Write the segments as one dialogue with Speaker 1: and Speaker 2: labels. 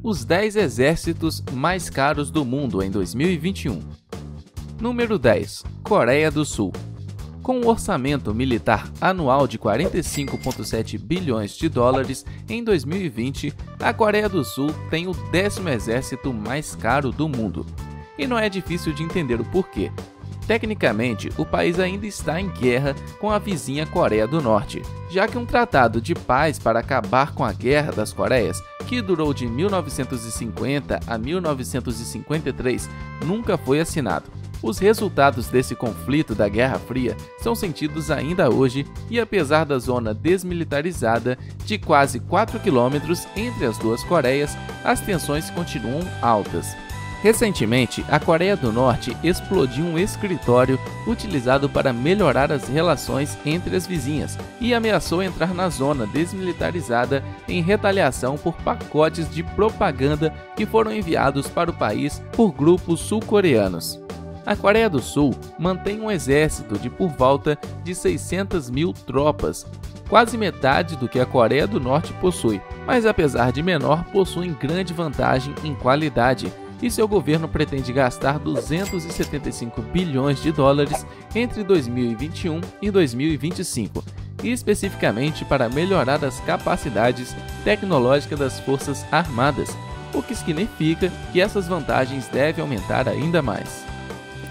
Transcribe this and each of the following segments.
Speaker 1: os 10 exércitos mais caros do mundo em 2021. Número 10. Coreia do Sul. Com um orçamento militar anual de 45,7 bilhões de dólares em 2020, a Coreia do Sul tem o 10º exército mais caro do mundo. E não é difícil de entender o porquê. Tecnicamente, o país ainda está em guerra com a vizinha Coreia do Norte, já que um tratado de paz para acabar com a Guerra das Coreias, que durou de 1950 a 1953, nunca foi assinado. Os resultados desse conflito da Guerra Fria são sentidos ainda hoje e, apesar da zona desmilitarizada de quase 4 quilômetros entre as duas Coreias, as tensões continuam altas. Recentemente, a Coreia do Norte explodiu um escritório utilizado para melhorar as relações entre as vizinhas e ameaçou entrar na zona desmilitarizada em retaliação por pacotes de propaganda que foram enviados para o país por grupos sul-coreanos. A Coreia do Sul mantém um exército de por volta de 600 mil tropas, quase metade do que a Coreia do Norte possui, mas apesar de menor, possuem grande vantagem em qualidade, e seu governo pretende gastar 275 bilhões de dólares entre 2021 e 2025, e especificamente para melhorar as capacidades tecnológicas das Forças Armadas, o que significa que essas vantagens devem aumentar ainda mais.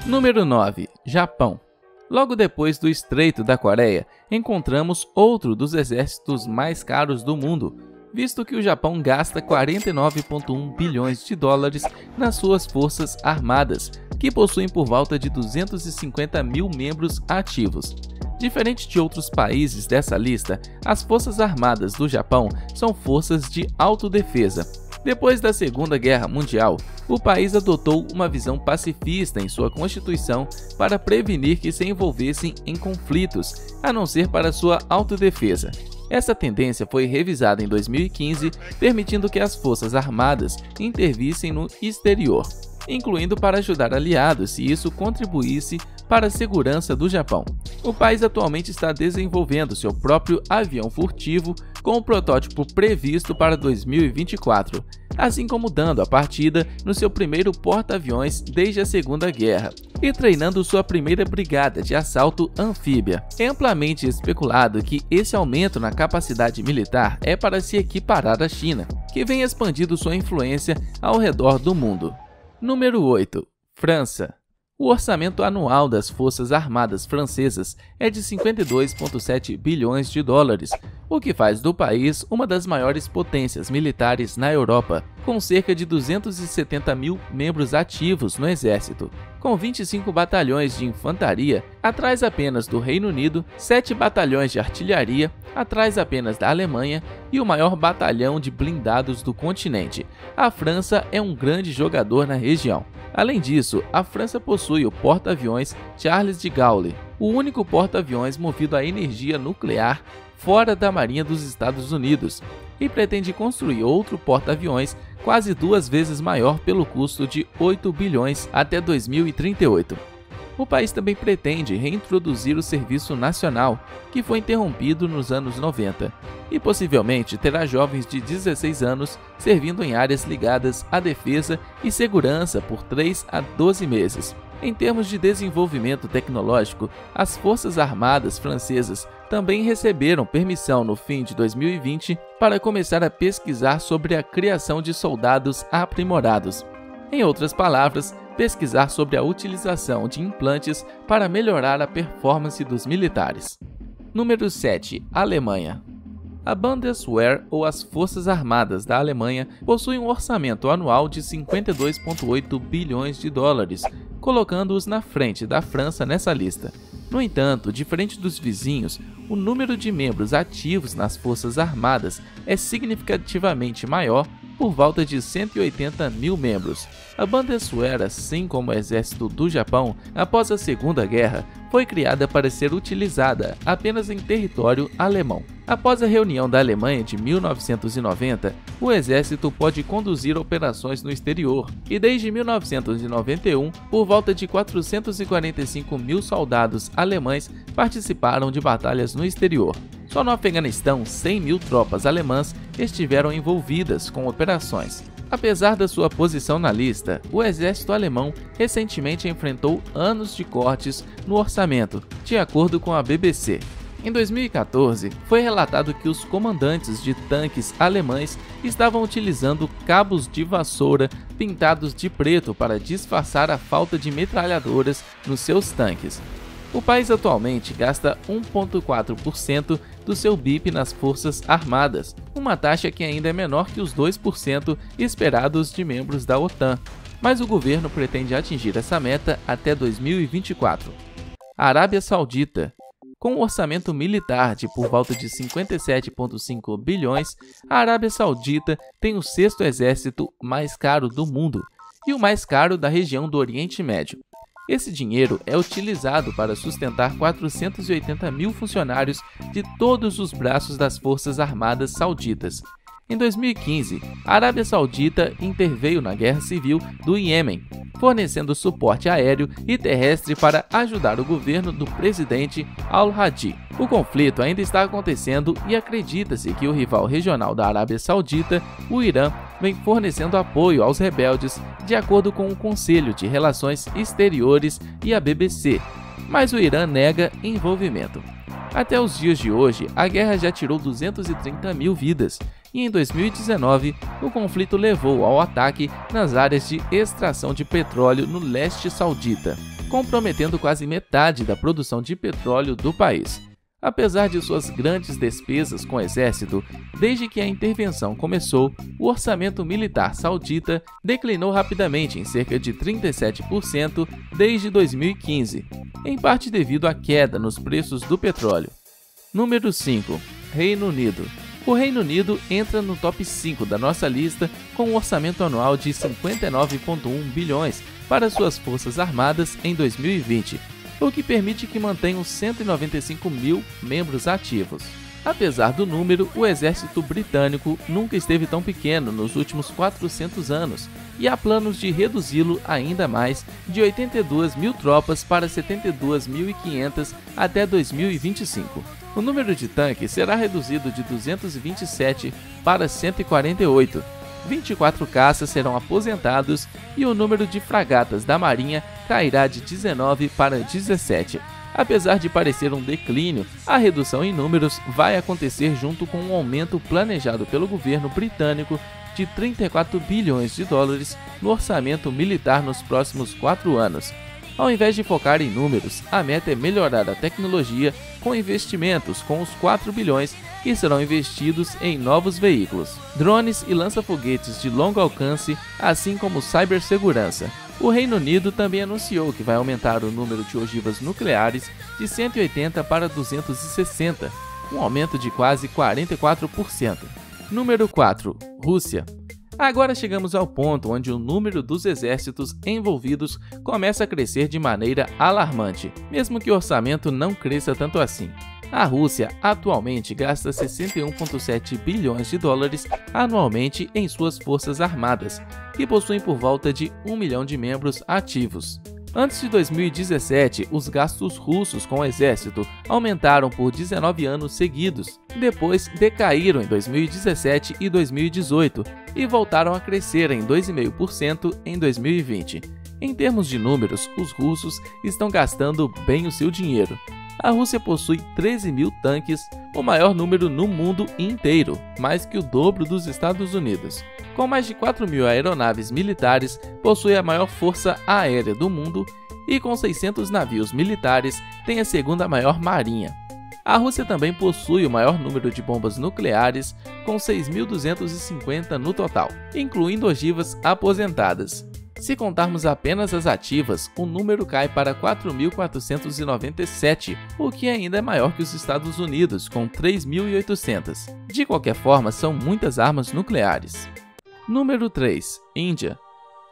Speaker 1: Número 9. Japão. Logo depois do Estreito da Coreia, encontramos outro dos exércitos mais caros do mundo, visto que o Japão gasta 49,1 bilhões de dólares nas suas forças armadas, que possuem por volta de 250 mil membros ativos. Diferente de outros países dessa lista, as forças armadas do Japão são forças de autodefesa. Depois da Segunda Guerra Mundial, o país adotou uma visão pacifista em sua constituição para prevenir que se envolvessem em conflitos, a não ser para sua autodefesa. Essa tendência foi revisada em 2015, permitindo que as forças armadas intervissem no exterior, incluindo para ajudar aliados se isso contribuísse para a segurança do Japão. O país atualmente está desenvolvendo seu próprio avião furtivo com o protótipo previsto para 2024, assim como dando a partida no seu primeiro porta-aviões desde a Segunda Guerra e treinando sua primeira brigada de assalto anfíbia. É amplamente especulado que esse aumento na capacidade militar é para se equiparar à China, que vem expandindo sua influência ao redor do mundo. Número 8. França. O orçamento anual das Forças Armadas Francesas é de 52,7 bilhões de dólares, o que faz do país uma das maiores potências militares na Europa, com cerca de 270 mil membros ativos no exército, com 25 batalhões de infantaria, atrás apenas do Reino Unido, 7 batalhões de artilharia, atrás apenas da Alemanha, e o maior batalhão de blindados do continente. A França é um grande jogador na região. Além disso, a França possui o porta-aviões Charles de Gaulle, o único porta-aviões movido a energia nuclear fora da Marinha dos Estados Unidos, e pretende construir outro porta-aviões quase 2 vezes maior pelo custo de 8 bilhões até 2038. O país também pretende reintroduzir o Serviço Nacional, que foi interrompido nos anos 90, e possivelmente terá jovens de 16 anos servindo em áreas ligadas à defesa e segurança por 3 a 12 meses. Em termos de desenvolvimento tecnológico, as Forças Armadas francesas também receberam permissão no fim de 2020 para começar a pesquisar sobre a criação de soldados aprimorados. Em outras palavras, pesquisar sobre a utilização de implantes para melhorar a performance dos militares. Número 7. Alemanha. A Bundeswehr, ou as Forças Armadas da Alemanha, possui um orçamento anual de 52,8 bilhões de dólares, colocando-os na frente da França nessa lista. No entanto, diferente dos vizinhos, o número de membros ativos nas Forças Armadas é significativamente maior, por volta de 180 mil membros. A Bundeswehr, assim como o exército do Japão, após a Segunda Guerra, foi criada para ser utilizada apenas em território alemão. Após a reunião da Alemanha de 1990, o exército pode conduzir operações no exterior, e desde 1991, por volta de 445 mil soldados alemães participaram de batalhas no exterior. Só no Afeganistão, 100 mil tropas alemãs estiveram envolvidas com operações. Apesar da sua posição na lista, o exército alemão recentemente enfrentou anos de cortes no orçamento, de acordo com a BBC. Em 2014, foi relatado que os comandantes de tanques alemães estavam utilizando cabos de vassoura pintados de preto para disfarçar a falta de metralhadoras nos seus tanques. O país atualmente gasta 1,4% do seu BIP nas Forças Armadas, uma taxa que ainda é menor que os 2% esperados de membros da OTAN, mas o governo pretende atingir essa meta até 2024. A Arábia Saudita. Com um orçamento militar de por volta de 57,5 bilhões, a Arábia Saudita tem o sexto exército mais caro do mundo e o mais caro da região do Oriente Médio. Esse dinheiro é utilizado para sustentar 480 mil funcionários de todos os braços das Forças Armadas Sauditas. Em 2015, a Arábia Saudita interveio na guerra civil do Iêmen, fornecendo suporte aéreo e terrestre para ajudar o governo do presidente Al-Hadi. O conflito ainda está acontecendo e acredita-se que o rival regional da Arábia Saudita, o Irã, vem fornecendo apoio aos rebeldes, de acordo com o Conselho de Relações Exteriores e a BBC, mas o Irã nega envolvimento. Até os dias de hoje, a guerra já tirou 230 mil vidas, e em 2019, o conflito levou ao ataque nas áreas de extração de petróleo no leste saudita, comprometendo quase metade da produção de petróleo do país. Apesar de suas grandes despesas com o exército, desde que a intervenção começou, o orçamento militar saudita declinou rapidamente em cerca de 37% desde 2015, em parte devido à queda nos preços do petróleo. Número 5. Reino Unido. O Reino Unido entra no top 5 da nossa lista com um orçamento anual de 59,1 bilhões para suas forças armadas em 2020, o que permite que mantenham 195 mil membros ativos. Apesar do número, o exército britânico nunca esteve tão pequeno nos últimos 400 anos, e há planos de reduzi-lo ainda mais, de 82 mil tropas para 72.500 até 2025. O número de tanques será reduzido de 227 para 148, 24 caças serão aposentados e o número de fragatas da Marinha cairá de 19 para 17. Apesar de parecer um declínio, a redução em números vai acontecer junto com um aumento planejado pelo governo britânico de 34 bilhões de dólares no orçamento militar nos próximos 4 anos. Ao invés de focar em números, a meta é melhorar a tecnologia com investimentos com os 4 bilhões que serão investidos em novos veículos, drones e lança-foguetes de longo alcance, assim como cibersegurança. O Reino Unido também anunciou que vai aumentar o número de ogivas nucleares de 180 para 260, um aumento de quase 44%. Número 4. Rússia. Agora chegamos ao ponto onde o número dos exércitos envolvidos começa a crescer de maneira alarmante, mesmo que o orçamento não cresça tanto assim. A Rússia atualmente gasta 61,7 bilhões de dólares anualmente em suas forças armadas, que possuem por volta de 1 milhão de membros ativos. Antes de 2017, os gastos russos com o exército aumentaram por 19 anos seguidos, depois decaíram em 2017 e 2018 e voltaram a crescer em 2,5% em 2020. Em termos de números, os russos estão gastando bem o seu dinheiro. A Rússia possui 13 mil tanques, o maior número no mundo inteiro, mais que o dobro dos Estados Unidos. Com mais de 4 mil aeronaves militares, possui a maior força aérea do mundo e com 600 navios militares, tem a segunda maior marinha. A Rússia também possui o maior número de bombas nucleares, com 6.250 no total, incluindo ogivas aposentadas. Se contarmos apenas as ativas, o número cai para 4.497, o que ainda é maior que os Estados Unidos, com 3.800. De qualquer forma, são muitas armas nucleares. Número 3. Índia.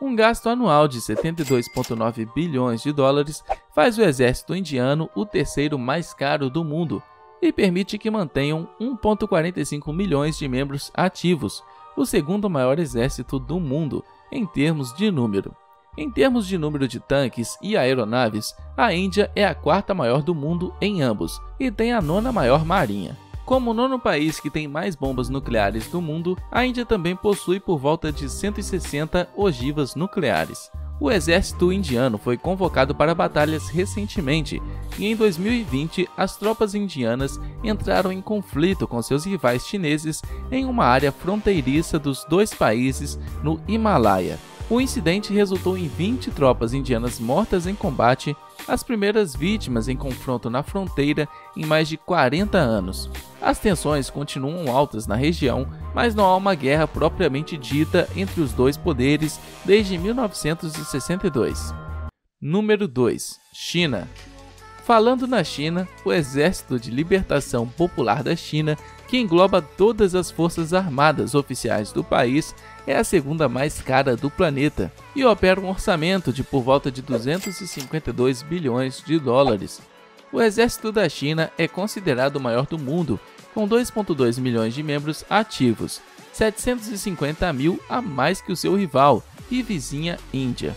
Speaker 1: Um gasto anual de 72,9 bilhões de dólares faz o exército indiano o terceiro mais caro do mundo e permite que mantenham 1,45 milhões de membros ativos, o segundo maior exército do mundo em termos de número. Em termos de número de tanques e aeronaves, a Índia é a quarta maior do mundo em ambos e tem a nona maior marinha. Como o nono país que tem mais bombas nucleares do mundo, a Índia também possui por volta de 160 ogivas nucleares. O exército indiano foi convocado para batalhas recentemente e em 2020 as tropas indianas entraram em conflito com seus rivais chineses em uma área fronteiriça dos dois países no Himalaia. O incidente resultou em 20 tropas indianas mortas em combate, as primeiras vítimas em confronto na fronteira em mais de 40 anos. As tensões continuam altas na região, mas não há uma guerra propriamente dita entre os dois poderes desde 1962. Número 2. China. Falando na China, o Exército de Libertação Popular da China, que engloba todas as forças armadas oficiais do país, é a segunda mais cara do planeta e opera um orçamento de por volta de 252 bilhões de dólares. O exército da China é considerado o maior do mundo, com 2,2 milhões de membros ativos, 750 mil a mais que o seu rival e vizinha Índia.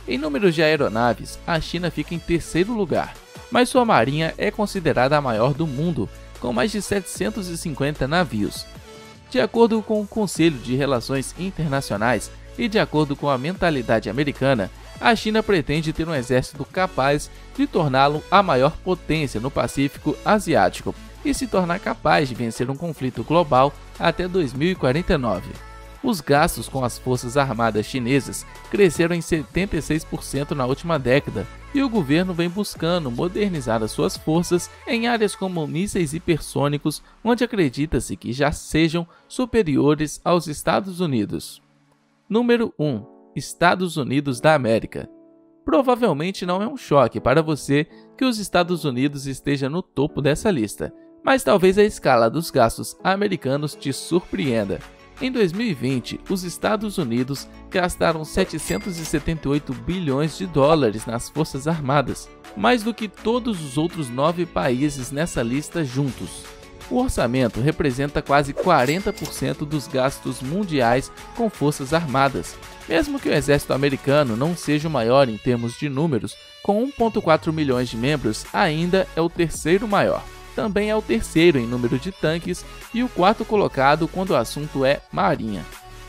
Speaker 1: Em números de aeronaves, a China fica em terceiro lugar, mas sua marinha é considerada a maior do mundo, com mais de 750 navios. De acordo com o Conselho de Relações Internacionais e de acordo com a mentalidade americana, a China pretende ter um exército capaz de torná-lo a maior potência no Pacífico Asiático e se tornar capaz de vencer um conflito global até 2049. Os gastos com as forças armadas chinesas cresceram em 76% na última década e o governo vem buscando modernizar as suas forças em áreas como mísseis hipersônicos, onde acredita-se que já sejam superiores aos Estados Unidos. Número 1. Estados Unidos da América. Provavelmente não é um choque para você que os Estados Unidos esteja no topo dessa lista, mas talvez a escala dos gastos americanos te surpreenda. Em 2020, os Estados Unidos gastaram 778 bilhões de dólares nas Forças Armadas, mais do que todos os outros 9 países nessa lista juntos. O orçamento representa quase 40% dos gastos mundiais com Forças Armadas, mesmo que o exército americano não seja o maior em termos de números, com 1,4 milhões de membros, ainda é o terceiro maior. Também é o terceiro em número de tanques e o quarto colocado quando o assunto é marinha.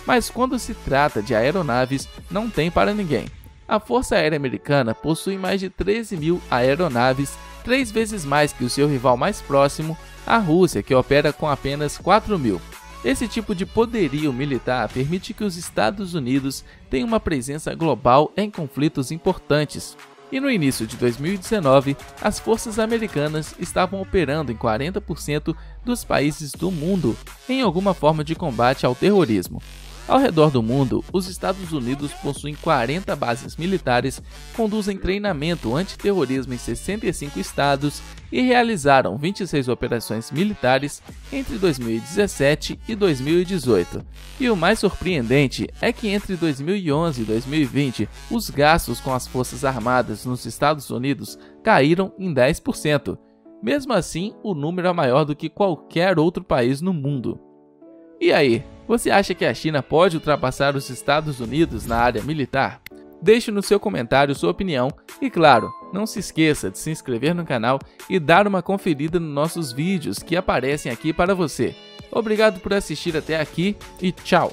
Speaker 1: Mas quando se trata de aeronaves, não tem para ninguém. A Força Aérea Americana possui mais de 13 mil aeronaves, 3 vezes mais que o seu rival mais próximo, a Rússia, que opera com apenas 4 mil. Esse tipo de poderio militar permite que os Estados Unidos tenham uma presença global em conflitos importantes. E no início de 2019, as forças americanas estavam operando em 40% dos países do mundo em alguma forma de combate ao terrorismo. Ao redor do mundo, os Estados Unidos possuem 40 bases militares, conduzem treinamento antiterrorismo em 65 estados e realizaram 26 operações militares entre 2017 e 2018. E o mais surpreendente é que entre 2011 e 2020, os gastos com as Forças Armadas nos Estados Unidos caíram em 10%. Mesmo assim, o número é maior do que qualquer outro país no mundo. E aí, você acha que a China pode ultrapassar os Estados Unidos na área militar? Deixe no seu comentário sua opinião e, claro, não se esqueça de se inscrever no canal e dar uma conferida nos nossos vídeos que aparecem aqui para você. Obrigado por assistir até aqui e tchau!